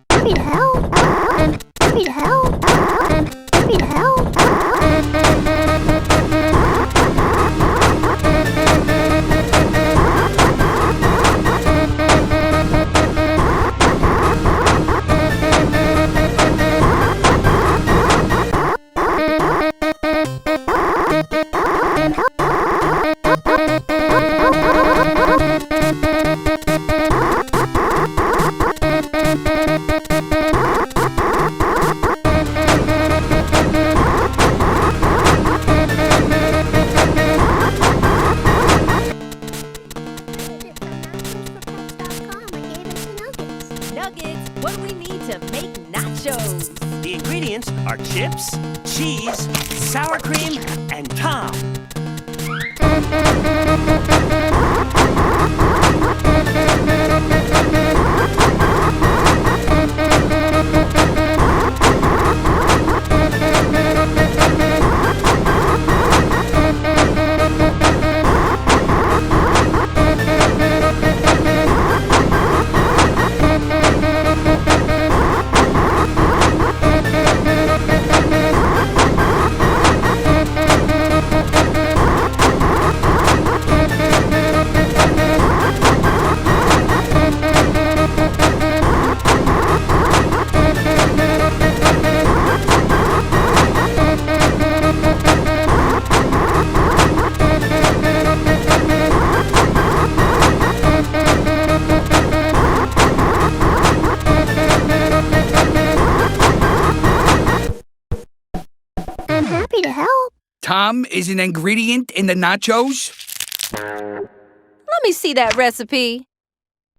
happy to help. I'm happy to help. I'm happy to help. Nuggets, what do we need to make nachos? The ingredients are chips, cheese, sour cream, and Tom. I'm happy to help. Tom is an ingredient in the nachos? Let me see that recipe.